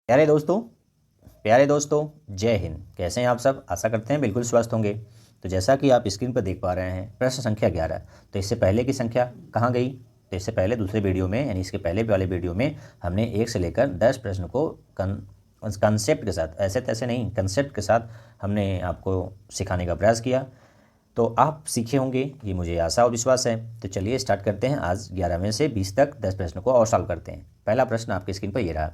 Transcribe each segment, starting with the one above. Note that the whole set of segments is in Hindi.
प्यारे दोस्तों, जय हिंद। कैसे हैं आप सब? आशा करते हैं बिल्कुल स्वस्थ होंगे। तो जैसा कि आप स्क्रीन पर देख पा रहे हैं, प्रश्न संख्या 11। तो इससे पहले की संख्या कहाँ गई? तो इससे पहले दूसरे वीडियो में, यानी इसके पहले वाले वीडियो में, हमने 1 से लेकर 10 प्रश्न को कंसेप्ट के साथ, ऐसे तैसे नहीं, कंसेप्ट के साथ हमने आपको सिखाने का प्रयास किया। तो आप सीखे होंगे, ये मुझे आशा और विश्वास है। तो चलिए स्टार्ट करते हैं। आज 11 में से 20 तक 10 प्रश्न को और सॉल्व करते हैं। पहला प्रश्न आपकी स्क्रीन पर ये रहा।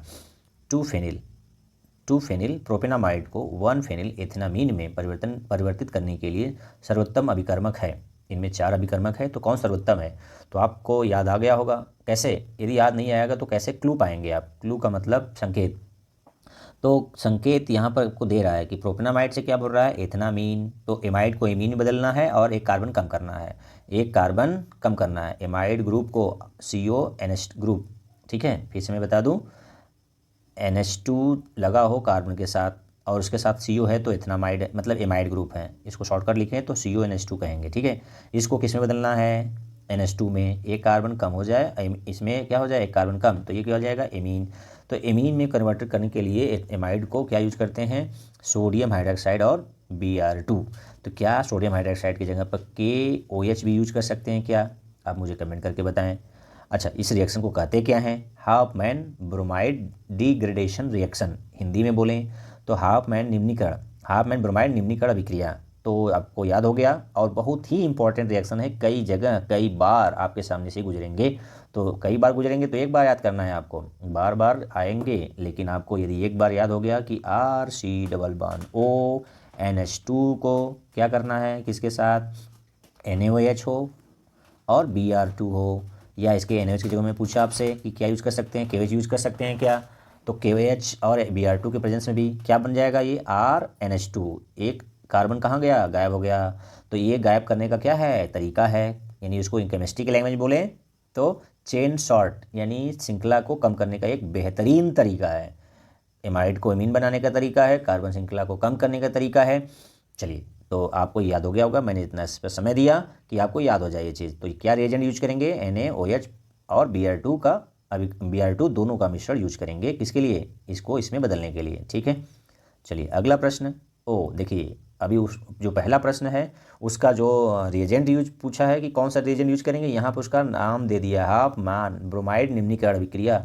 2 फेनिल प्रोपेनामाइड को 1 फेनिल एथेनामीन में परिवर्तित करने के लिए सर्वोत्तम अभिकर्मक है। इनमें 4 अभिकर्मक है, तो कौन सर्वोत्तम है? तो आपको याद आ गया होगा। कैसे? यदि याद नहीं आएगा तो कैसे क्लू पाएंगे आप? क्लू का मतलब संकेत। तो संकेत यहाँ पर आपको दे रहा है कि प्रोपेनामाइड से क्या बोल रहा है? एथेनामीन। तो एमाइड को एमीन में बदलना है और एक कार्बन कम करना है। एक कार्बन कम करना है। एमाइड ग्रुप को CONH ग्रुप, ठीक है, फिर से मैं बता दूँ, NH2 लगा हो कार्बन के साथ और उसके साथ CO है तो एथेनामाइड, मतलब एमाइड ग्रुप है। इसको शॉर्टकट लिखें तो CONH2 कहेंगे, ठीक है। इसको किस में बदलना है? NH2 में। एक कार्बन कम हो जाए, इसमें क्या हो जाए? एक कार्बन कम, तो ये क्या हो जाएगा? एमीन। तो एमीन में कन्वर्ट करने के लिए एमाइड को क्या यूज करते हैं? सोडियम हाइड्रोक्साइड और Br2। तो क्या सोडियम हाइड्रोक्साइड की जगह पर KOH भी यूज कर सकते हैं क्या? आप मुझे कमेंट करके बताएं। अच्छा, इस रिएक्शन को कहते क्या हैं? Hopman bromide degradation reaction. Hindi में बोलें तो हाफमैन ब्रोमाइड निम्नीकरण अभिक्रिया। तो आपको याद हो गया। और बहुत ही इंपॉर्टेंट रिएक्शन है, कई जगह कई बार आपके सामने से गुजरेंगे। तो कई बार गुजरेंगे तो एक बार याद करना है आपको, बार बार आएंगे। लेकिन आपको यदि एक बार याद हो गया कि RC+O NH2 को क्या करना है? किसके साथ? NaOH हो और Br2 हो, या इसके NaOH की जगह में पूछा आपसे कि क्या यूज़ कर सकते हैं? KOH यूज़ कर सकते हैं क्या? तो KOH और Br2 के प्रेजेंस में भी क्या बन जाएगा? ये RNH2। एक कार्बन कहाँ गया? गायब हो गया। तो ये गायब करने का क्या है? तरीका है, यानी उसको केमिस्ट्री की लैंग्वेज बोले तो चेन सॉर्ट, यानी श्रृंखला को कम करने का एक बेहतरीन तरीका है। एमाइड को एमीन बनाने का तरीका है, कार्बन श्रृंखला को कम करने का तरीका है। चलिए, तो आपको याद हो गया होगा। मैंने इतना इस पर समय दिया कि आपको याद हो जाए ये चीज़। तो क्या रिएजेंट यूज करेंगे? NaOH और Br2 का, अभी Br2 दोनों का मिश्रण यूज करेंगे। किसके लिए? इसको इसमें बदलने के लिए, ठीक है। चलिए अगला प्रश्न। देखिए, अभी उस जो पहला प्रश्न है उसका जो रिएजेंट यूज पूछा है कि कौन सा रिएजेंट यूज करेंगे, यहाँ पर उसका नाम दे दिया, हाफमैन ब्रोमाइड निम्नीकरण अभिक्रिया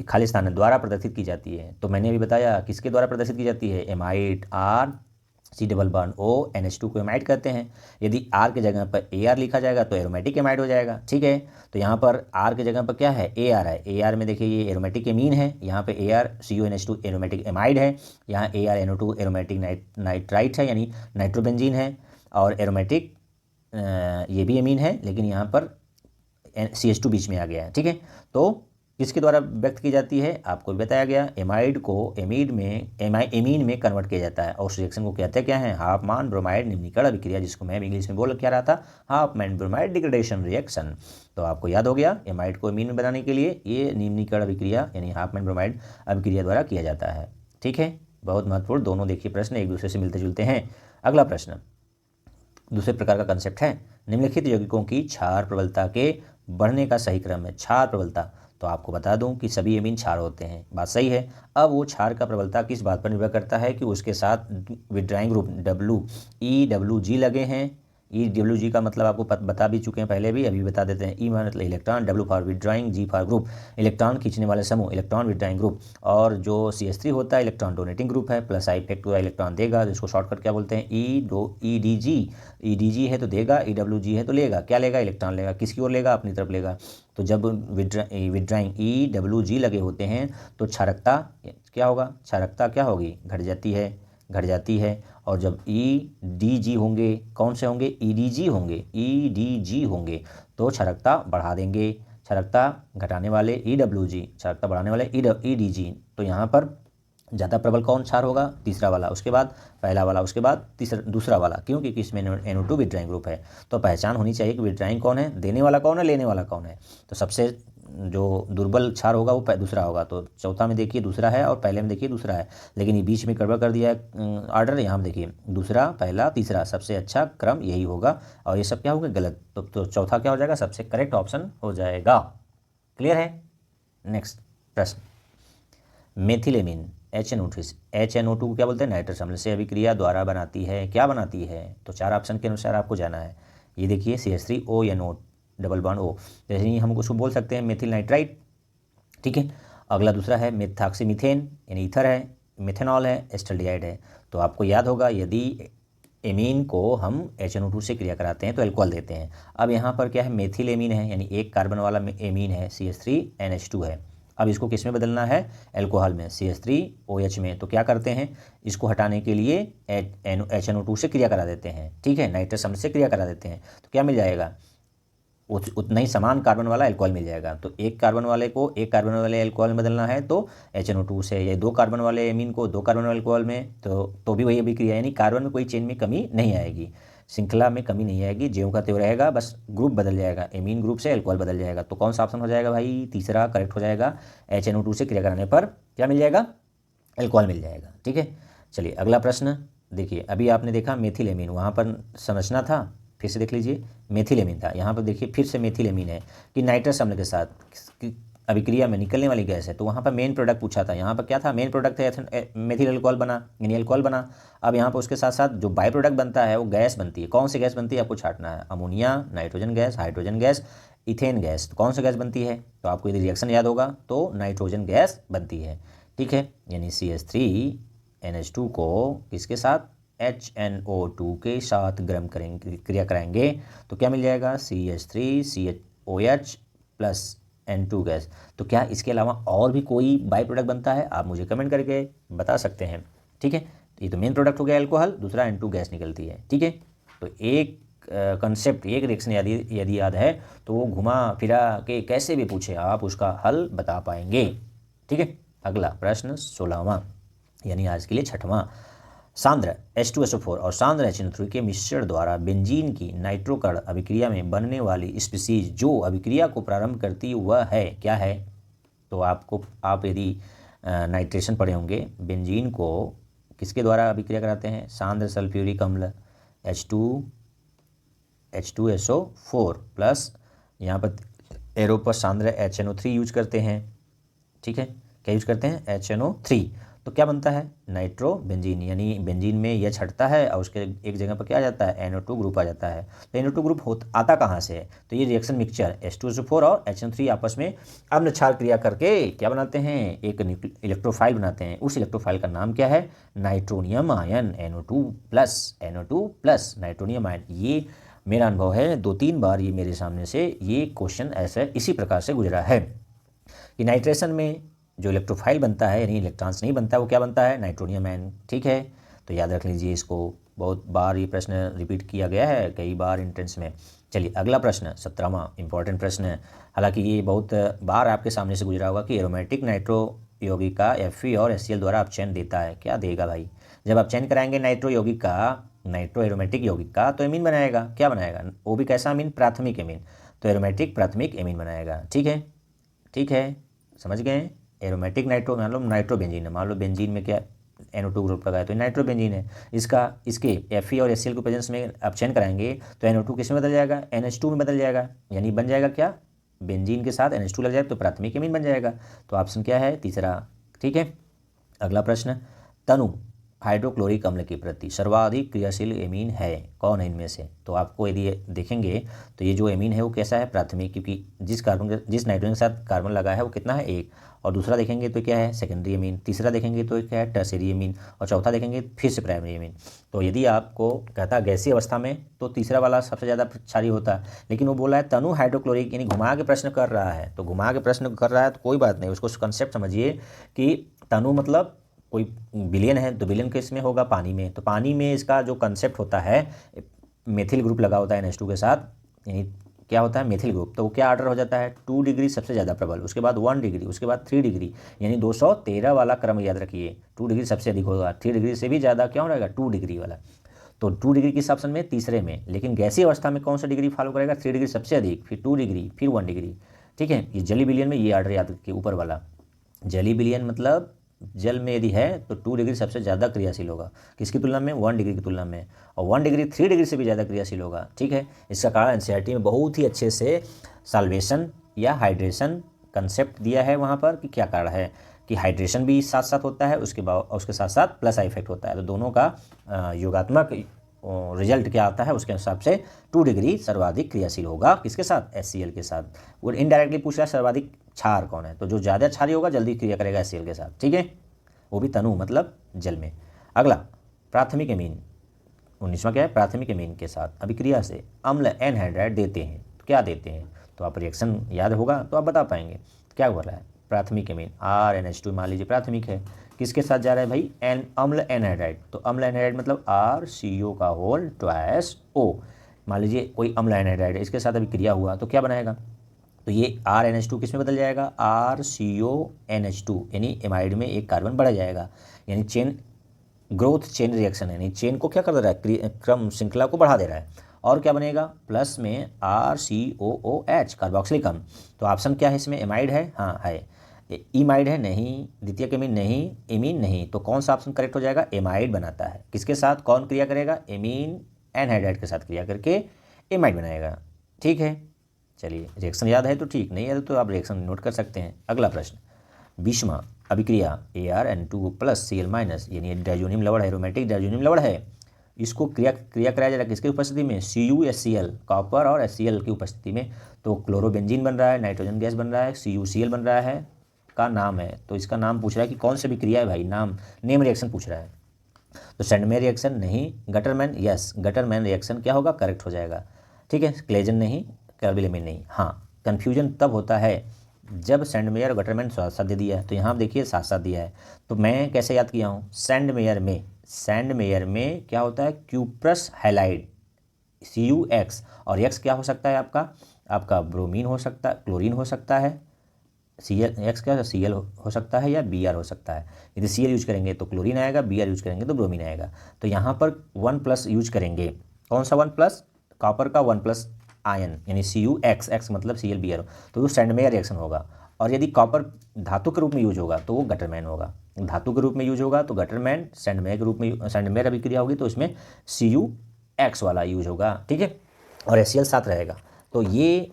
खाली स्थान द्वारा प्रदर्शित की जाती है। तो मैंने अभी बताया किसके द्वारा प्रदर्शित की जाती है? एमाइड, RC+O NH2 को एमाइड कहते हैं। यदि R के जगह पर AR लिखा जाएगा तो एरोमेटिक एमाइड हो जाएगा, ठीक है। तो यहाँ पर R के जगह पर क्या है? AR है। AR में देखिए ये एरोमेटिक एमीन है, यहाँ पे AR CONH2 एरोमेटिक एमाइड है, यहाँ ArNO2 एरोमेटिक नाइट्राइट है, यानी नाइट्रोबेंजीन है। और एरोमेटिक ये भी एमीन है, लेकिन यहाँ पर CH2 बीच में आ गया है, ठीक है। तो किसके द्वारा व्यक्त की जाती है? आपको बताया गया, एमाइड को एमीन में कन्वर्ट किया जाता है। और उस रिएक्शन को कहते हैं क्या है? हाफमैन ब्रोमाइड निम्नीकरण अभिक्रिया, जिसको मैं इंग्लिश में बोल क्या रहा था? Hopman bromide degradation reaction. तो आपको याद हो गया, एमाइड को एमीन में बनाने के लिए ये निम्नीकरण अभिक्रिया यानी हाफमैन ब्रोमाइड अभिक्रिया द्वारा किया जाता है, ठीक है। बहुत महत्वपूर्ण, दोनों देखिए प्रश्न एक दूसरे से मिलते जुलते हैं। अगला प्रश्न दूसरे प्रकार का कंसेप्ट है। निम्नलिखित यौगिकों की क्षार प्रबलता के बढ़ने का सही क्रम है। क्षार प्रबलता, तो आपको बता दूं कि सभी एमीन क्षार होते हैं, बात सही है। अब वो क्षार का प्रबलता किस बात पर निर्भर करता है? कि उसके साथ विड्राइंग ग्रुप EWG लगे हैं। EWG का मतलब आपको बता भी चुके हैं पहले भी, अभी बता देते हैं। E मतलब electron, W for withdrawing, G for group, electron खींचने वाले समूह, इलेक्ट्रॉन विड्राइंग ग्रुप। और जो CH3 होता है इलेक्ट्रॉन डोनेटिंग ग्रुप है, प्लस I इफेक्ट पूरा इलेक्ट्रॉन देगा, जिसको शॉर्टकट क्या बोलते हैं? EDG। EDG है तो देगा, EWG है तो लेगा। क्या लेगा? इलेक्ट्रॉन लेगा। किसकी ओर लेगा? अपनी तरफ लेगा। तो जब विड्राइंग EWG लगे होते हैं तो क्षारकता क्या होगा? क्षारकता क्या होगी? घट जाती है। और जब EDG होंगे, कौन से होंगे? EDG होंगे तो क्षारकता बढ़ा देंगे। क्षारकता घटाने वाले EWG, क्षारकता बढ़ाने वाले EDG। तो यहाँ पर ज़्यादा प्रबल कौन क्षार होगा? तीसरा वाला, उसके बाद पहला वाला, उसके बाद दूसरा वाला। क्यों? क्योंकि इसमें NO2 विड्राइंग ग्रुप है। तो पहचान होनी चाहिए कि विड्राइंग कौन है, देने वाला कौन है, लेने वाला कौन है। तो सबसे जो दुर्बल क्षार होगा वो दूसरा होगा। तो चौथा में देखिए दूसरा है और पहले में देखिए दूसरा है, लेकिन ये बीच में गड़बड़ कर दिया है ऑर्डर। यहाँ में देखिए दूसरा, पहला, तीसरा, सबसे अच्छा क्रम यही होगा। और ये सब क्या होगा? गलत। तो चौथा क्या हो जाएगा? सबसे करेक्ट ऑप्शन हो जाएगा। क्लियर है? नेक्स्ट प्रश्न। मेथिलेमिन HNO2 को क्या बोलते हैं, नाइट्रस अम्ल से अभिक्रिया द्वारा बनाती है, क्या बनाती है, तो 4 ऑप्शन के अनुसार आपको जाना है। ये देखिए CH3ONO डबल बॉन्ड O, जैसे ही हम उसको बोल सकते हैं मेथिल नाइट्राइट, ठीक है। अगला दूसरा है मेथॉक्सीमीथेन, यानी ईथर है, मिथेनॉल है, एस्टल्डिहाइड है। तो आपको याद होगा यदि एमीन को हम HNO2 से क्रिया कराते हैं तो अल्कोहल देते हैं। अब यहाँ पर क्या है, मेथिल एमीन है, यानी एक कार्बन वाला एमीन है, CH3NH2 है। अब इसको किस में बदलना है, अल्कोहल में, CH3OH में। तो क्या करते हैं, इसको हटाने के लिए HNO2 से क्रिया करा देते हैं, ठीक है, नाइट्रस अम्ल से क्रिया करा देते हैं। तो क्या मिल जाएगा, उतना ही समान कार्बन वाला अल्कोहल मिल जाएगा। तो एक कार्बन वाले को एक कार्बन वाले अल्कोहल में बदलना है तो HNO2 से, या 2 कार्बन वाले एमीन को 2 कार्बन वाले अल्कोहल में, तो भी वही अभिक्रिया, यानी कार्बन में कोई चेन में कमी नहीं आएगी, श्रृंखला में कमी नहीं आएगी, ज्यों का त्यों रहेगा, बस ग्रुप बदल जाएगा, एमीन ग्रुप से अल्कोहल बदल जाएगा। तो कौन सा ऑप्शन हो जाएगा भाई, तीसरा करेक्ट हो जाएगा। HNO2 से क्रिया कराने पर क्या मिल जाएगा, अल्कोहल मिल जाएगा, ठीक है। चलिए अगला प्रश्न देखिए, अभी आपने देखा मेथिल एमीन, वहाँ पर समझना था, फिर से देख लीजिए, मेथिल एमीन था, यहाँ पर देखिए फिर से मेथिल एमीन है कि नाइट्रस अम्ल के साथ अभिक्रिया में निकलने वाली गैस है। तो वहाँ पर मेन प्रोडक्ट पूछा था, यहाँ पर क्या था, मेन प्रोडक्ट है मेथिल अल्कोहल बना, यानी अल्कोहल बना। अब यहाँ पर उसके साथ साथ जो बाई प्रोडक्ट बनता है वो गैस बनती है। कौन सी गैस बनती है आपको छांटना है, ammonia, nitrogen gas, hydrogen gas, ethane gas. तो कौन सी गैस बनती है, तो आपको यदि रिएक्शन याद होगा तो नाइट्रोजन गैस बनती है, ठीक है। यानी CH3NH2 को किसके साथ, HNO2 के साथ गर्म करेंगे, क्रिया कराएंगे, तो क्या मिल जाएगा, CH3COH प्लस N2 गैस। तो क्या इसके अलावा और भी कोई बाई प्रोडक्ट बनता है, आप मुझे कमेंट करके बता सकते हैं, ठीक है। तो ये तो मेन प्रोडक्ट हो गया अल्कोहल, दूसरा N2 गैस निकलती है, ठीक है। तो एक कंसेप्ट, एक रिएक्शन यदि याद है तो वो घुमा फिरा के कैसे भी पूछे आप उसका हल बता पाएंगे, ठीक है। अगला प्रश्न 16वां, यानी आज के लिए 6वां, सांद्र H2SO4 और सांद्र HNO3 के मिश्रण द्वारा बेंजीन की नाइट्रोकर्ण अभिक्रिया में बनने वाली स्पीसीज जो अभिक्रिया को प्रारंभ करती वह है, क्या है। तो आप यदि नाइट्रेशन पढ़े होंगे, बेंजीन को किसके द्वारा अभिक्रिया कराते हैं, सांद्र सल्फ्यूरिक अम्ल H2SO4 प्लस यहाँ पर एरो पर सांद्र HNO3 यूज करते हैं, ठीक है। क्या यूज करते हैं, HNO3। तो क्या बनता है, नाइट्रो बेंजीन, यानी बेंजीन में यह छटता है और उसके एक जगह पर क्या आ जाता है, NO2 ग्रुप आ जाता है। तो NO2 ग्रुप आता कहाँ से है, तो ये रिएक्शन मिक्सचर H2SO4 और HNO3 आपस में अम्ल क्षार क्रिया करके क्या बनाते हैं, एक इलेक्ट्रोफाइल बनाते हैं। उस इलेक्ट्रोफाइल का नाम क्या है, nitronium ion, NO2 plus nitronium ion. ये मेरा अनुभव है 2-3 बार ये मेरे सामने से ये क्वेश्चन ऐसे इसी प्रकार से गुजरा है कि नाइट्रेशन में जो इलेक्ट्रोफाइल बनता है, यानी इलेक्ट्रॉन्स नहीं बनता है, वो क्या बनता है, नाइट्रोनियम आयन, ठीक है। तो याद रख लीजिए इसको, बहुत बार ये प्रश्न रिपीट किया गया है कई बार एंट्रेंस में। चलिए अगला प्रश्न 17वां इंपॉर्टेंट प्रश्न है, हालांकि ये बहुत बार आपके सामने से गुजरा होगा कि एरोमेटिक नाइट्रो यौगिक का Fe और HCl द्वारा अपचयन देता है, क्या देगा भाई। जब आप चयन कराएंगे नाइट्रो यौगिक का, नाइट्रो एरोमेटिक यौगिक का, तो एमीन बनाएगा, क्या बनाएगा, वो भी कैसा अमीन, प्राथमिक एमीन। तो एरोमेटिक प्राथमिक एमीन बनाएगा, ठीक है, समझ गए। एरोमेटिक नाइट्रो, मान लो नाइट्रो बेंजीन है, मान लो बेंजीन में क्या NO2 ग्रुप लगाया तो नाइट्रो बेंजीन है, इसके Fe और HCl को प्रेजेंस में अपचयन कराएंगे तो NO2 किस में बदल जाएगा, NH2 में बदल जाएगा, यानी बन जाएगा क्या, बेंजीन के साथ NH2 लग जाएगा तो प्राथमिक एमीन बन जाएगा। तो ऑप्शन क्या है, तीसरा, ठीक है। अगला प्रश्न, तनु हाइड्रोक्लोरिक अम्ल के प्रति सर्वाधिक क्रियाशील एमीन है, कौन है इनमें से। तो आपको यदि देखेंगे तो ये जो एमीन है वो कैसा है, प्राथमिक, क्योंकि जिस नाइट्रोजन के साथ कार्बन लगा है वो कितना है, 1। और दूसरा देखेंगे तो क्या है, सेकेंडरी एमीन। तीसरा देखेंगे तो क्या है, टर्शियरी एमीन। और चौथा देखेंगे फिर से प्राइमरी एमीन। तो यदि आपको कहता है गैसीय अवस्था में तो तीसरा वाला सबसे ज़्यादा क्षारी होता है, लेकिन वो बोला है तनु हाइड्रोक्लोरिक, यानी घुमा के प्रश्न कर रहा है। तो घुमा के प्रश्न कर रहा है तो कोई बात नहीं, उसको कंसेप्ट समझिए कि तनु मतलब कोई विलयन है तो विलयन किस में होगा, पानी में। तो पानी में इसका जो कंसेप्ट होता है, मेथिल ग्रुप लगा होता है NH2 के साथ, यानी क्या होता है, मेथिल ग्रुप। तो वो क्या ऑर्डर हो जाता है, 2 डिग्री सबसे ज़्यादा प्रबल, उसके बाद 1 डिग्री, उसके बाद 3 डिग्री, यानी 213 वाला क्रम याद रखिए। 2 डिग्री सबसे अधिक होगा, 3 डिग्री से भी ज़्यादा क्या रहेगा, 2 डिग्री वाला। तो 2 डिग्री किस ऑप्शन में, तीसरे में। लेकिन गैसीय अवस्था में कौन सा डिग्री फॉलो करेगा, 3 डिग्री सबसे अधिक, फिर 2 डिग्री, फिर 1 डिग्री, ठीक है। ये जली विलयन में ये ऑर्डर याद रखिए, ऊपर वाला। जली विलयन मतलब जल में यदि है तो 2 डिग्री सबसे ज़्यादा क्रियाशील होगा, किसकी तुलना में, 1 डिग्री की तुलना में। और 1 डिग्री 3 डिग्री से भी ज़्यादा क्रियाशील होगा, ठीक है। इसका कारण NCERT में बहुत ही अच्छे से सॉल्वेशन या हाइड्रेशन कंसेप्ट दिया है वहाँ पर कि क्या कारण है। कि हाइड्रेशन भी साथ साथ होता है, उसके साथ साथ प्लस आई इफेक्ट होता है। तो दोनों का योगात्मक रिजल्ट क्या आता है उसके हिसाब से 2 डिग्री सर्वाधिक क्रियाशील होगा किसके साथ, HCl के साथ। वो इनडायरेक्टली पूछ रहा है सर्वाधिक क्षार कौन है, तो जो ज़्यादा क्षारी होगा जल्दी क्रिया करेगा HCl के साथ, ठीक है, वो भी तनु मतलब जल में। अगला प्राथमिक एमीन, 19वां क्या है, प्राथमिक एमीन के साथ अभिक्रिया से अम्ल एनहाइड्राइड देते हैं, तो क्या देते हैं, तो आप रिएक्शन याद होगा तो आप बता पाएंगे क्या बोल रहा है। प्राथमिक एमीन RNH2 मान लीजिए प्राथमिक है, किसके साथ जा रहा है भाई, अम्ल एनहाइड्राइड, तो अम्ल एनहाइड्राइड मतलब RCO का होल ट्वाइस O। मान लीजिए कोई अम्ल एनहाइड्राइड है, इसके साथ अभिक्रिया हुआ तो क्या बनाएगा, तो ये RNH2 किस में बदल जाएगा, RCONH2, यानी एमाइड में एक कार्बन बढ़ जाएगा, यानी चेन ग्रोथ चेन रिएक्शन है, यानी चेन को क्या कर दे रहा है, क्रम श्रृंखला को बढ़ा दे रहा है। और क्या बनेगा, प्लस में RCOOH कार्बोक्सिलिक अम्ल। तो ऑप्शन क्या है इसमें, एमाइड है, हाँ है, इमाइड है नहीं, द्वितीयक एमीन नहीं, एमीन नहीं, तो कौन सा ऑप्शन करेक्ट हो जाएगा, एमाइड बनाता है। किसके साथ कौन क्रिया करेगा, एमीन एनहाइड्राइड के साथ क्रिया करके एमाइड बनाएगा, ठीक है। चलिए रिएक्शन याद है तो ठीक, नहीं याद तो आप रिएक्शन नोट कर सकते हैं। अगला प्रश्न, 20वां अभिक्रिया ArN2 प्लस Cl माइनस, यानी डायजोनियम लवण है, एरोमेटिक डायजोनियम लवण है, इसको क्रिया कराया जा रहा है किसकी उपस्थिति में, CuHCl, कॉपर और HCl की उपस्थिति में। तो क्लोरोबेंजीन बन रहा है, नाइट्रोजन गैस बन रहा है, CuCl बन रहा है, का नाम है, तो इसका नाम पूछ रहा है कि कौन सी अभिक्रिया है भाई, नाम नेम रिएक्शन पूछ रहा है। तो सैंडमेयर रिएक्शन नहीं, गटरमैन यस, गटरमैन रिएक्शन क्या होगा, करेक्ट हो जाएगा, ठीक है। क्लेजन नहीं, कार्बिलेमिन नहीं। हाँ, कन्फ्यूजन तब होता है जब सैंडमेयर और गटरमैन साथ साथ दे दिया है, तो यहाँ देखिए साथ साथ दिया है, तो मैं कैसे याद किया हूँ, सैंडमेयर में क्या होता है, क्यूप्रस हैलाइड CuX, और X क्या हो सकता है आपका ब्रोमीन हो सकता है, क्लोरीन हो सकता है, X क्या Cl हो सकता है या Br हो सकता है। यदि Cl यूज करेंगे तो क्लोरीन आएगा, Br यूज करेंगे तो ब्रोमीन आएगा। तो यहाँ पर 1+ यूज करेंगे, कौन सा 1+, कॉपर का 1+ आयन, यानी CuX, X मतलब ClBr, तो वो सैंडमेयर रिएक्शन होगा। और यदि कॉपर धातु के रूप में यूज होगा तो वो गटरमैन होगा, धातु के रूप में यूज होगा तो गटरमैन, सैंडमेयर के रूप में सैंडमेयर अभिक्रिया होगी तो इसमें CuX वाला यूज होगा, ठीक है, और HCl साथ रहेगा। तो ये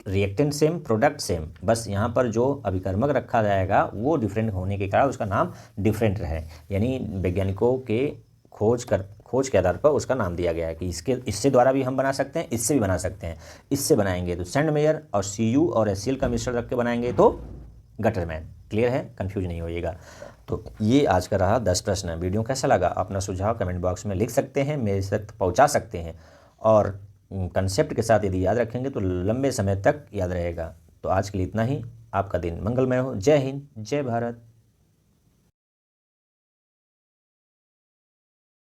रिएक्टेंट सेम, प्रोडक्ट सेम, बस यहाँ पर जो अभिकर्मक रखा जाएगा वो डिफरेंट होने के कारण उसका नाम डिफरेंट रहे, यानी वैज्ञानिकों के खोज के आधार पर उसका नाम दिया गया है कि इससे द्वारा भी हम बना सकते हैं, इससे भी बना सकते हैं। इससे बनाएंगे तो सैंडमेयर और Cu और HCl का मिश्रण रख के बनाएंगे तो गटरमैन। क्लियर है, कन्फ्यूज नहीं होइएगा। तो ये आज का रहा 10 प्रश्न। वीडियो कैसा लगा, अपना सुझाव कमेंट बॉक्स में लिख सकते हैं, मेरे तक पहुँचा सकते हैं, और कंसेप्ट के साथ यदि याद रखेंगे तो लंबे समय तक याद रहेगा। तो आज के लिए इतना ही, आपका दिन मंगलमय हो। जय हिंद, जय भारत।